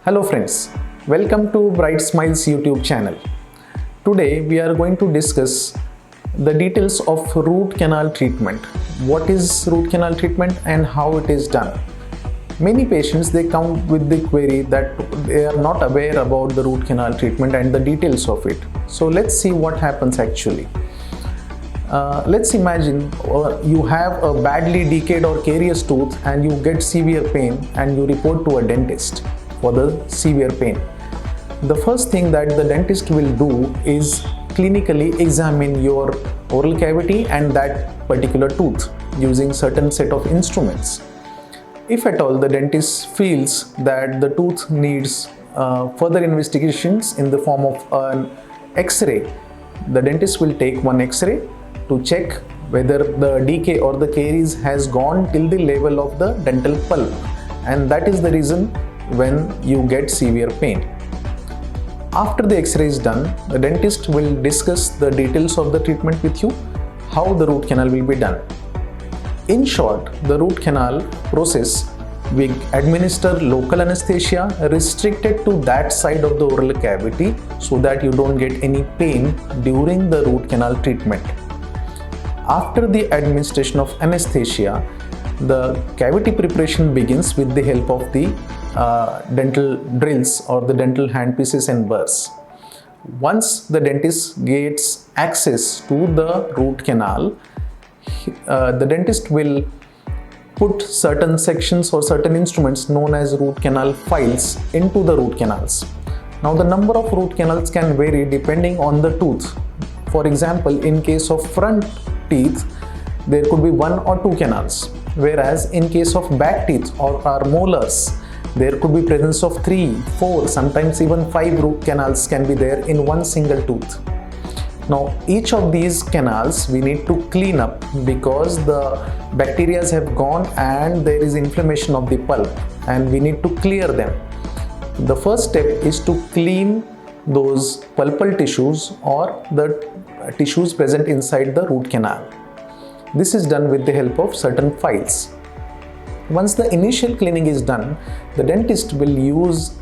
Hello friends, welcome to Bright Smiles YouTube channel. Today we are going to discuss the details of root canal treatment. What is root canal treatment and how it is done? Many patients they come with the query that they are not aware about the root canal treatment and the details of it. So let's see what happens actually. Let's imagine you have a badly decayed or carious tooth and you get severe pain and you report to a dentist for the severe pain. The first thing that the dentist will do is clinically examine your oral cavity and that particular tooth using certain set of instruments. If at all the dentist feels that the tooth needs further investigations in the form of an X-ray, the dentist will take one X-ray to check whether the decay or the caries has gone till the level of the dental pulp, and that is the reason when you get severe pain. After the X-ray is done, the dentist will discuss the details of the treatment with you, how the root canal will be done. In short, the root canal process, we administer local anesthesia restricted to that side of the oral cavity so that you don't get any pain during the root canal treatment. After the administration of anesthesia, the cavity preparation begins with the help of the dental drills or the dental handpieces and burrs. Once the dentist gets access to the root canal, the dentist will put certain sections or certain instruments known as root canal files into the root canals. Now the number of root canals can vary depending on the tooth. For example, in case of front teeth, there could be 1 or 2 canals, whereas in case of back teeth or our molars, there could be presence of 3, 4, sometimes even 5 root canals can be there in one single tooth. Now each of these canals we need to clean up because the bacteria have gone and there is inflammation of the pulp and we need to clear them. The first step is to clean those pulpal tissues or the tissues present inside the root canal. This is done with the help of certain files. Once the initial cleaning is done, the dentist will use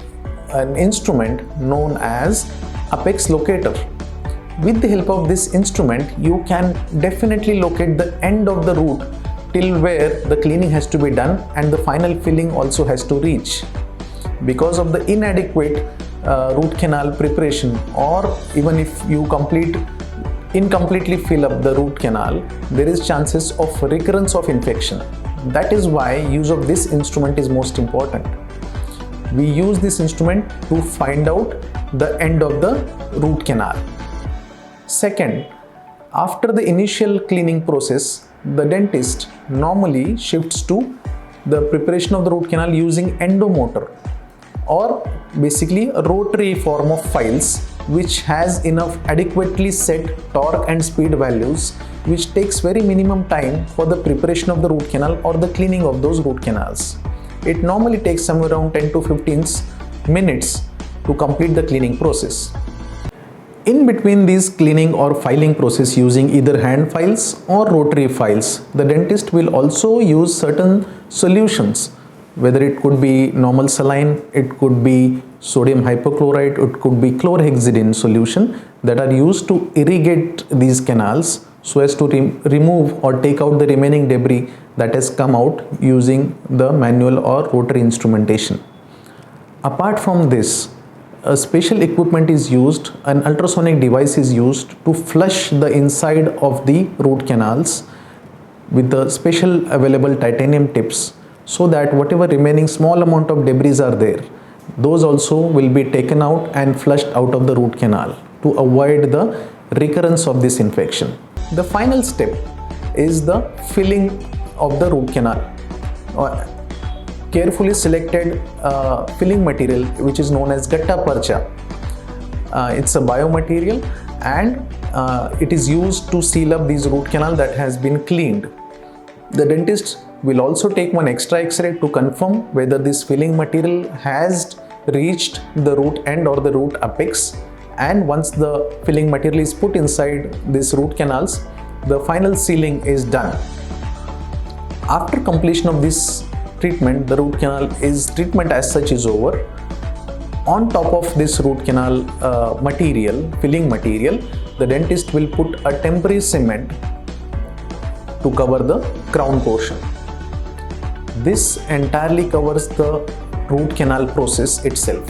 an instrument known as apex locator. With the help of this instrument, you can definitely locate the end of the root till where the cleaning has to be done and the final filling also has to reach. Because of the inadequate root canal preparation, or even if you incompletely fill up the root canal, there is chances of recurrence of infection. That is why use of this instrument is most important. We use this instrument to find out the end of the root canal. Second, after the initial cleaning process, the dentist normally shifts to the preparation of the root canal using endomotor, or basically a rotary form of files which has enough adequately set torque and speed values, which takes very minimum time for the preparation of the root canal or the cleaning of those root canals. It normally takes somewhere around 10 to 15 minutes to complete the cleaning process. In between these cleaning or filing process using either hand files or rotary files, the dentist will also use certain solutions, whether it could be normal saline, it could be sodium hypochlorite, it could be chlorhexidine solution that are used to irrigate these canals so as to remove or take out the remaining debris that has come out using the manual or rotary instrumentation. Apart from this, a special equipment is used, an ultrasonic device is used to flush the inside of the root canals with the special available titanium tips, so that whatever remaining small amount of debris are there, those also will be taken out and flushed out of the root canal to avoid the recurrence of this infection. The final step is the filling of the root canal. Carefully selected filling material which is known as gatta parcha. It's a biomaterial and it is used to seal up these root canal that has been cleaned. The dentist will also take one extra X-ray to confirm whether this filling material has reached the root end or the root apex, and once the filling material is put inside these root canals, the final sealing is done. After completion of this treatment, the root canal treatment as such is over. On top of this root canal filling material, the dentist will put a temporary cement to cover the crown portion. This entirely covers the root canal process itself.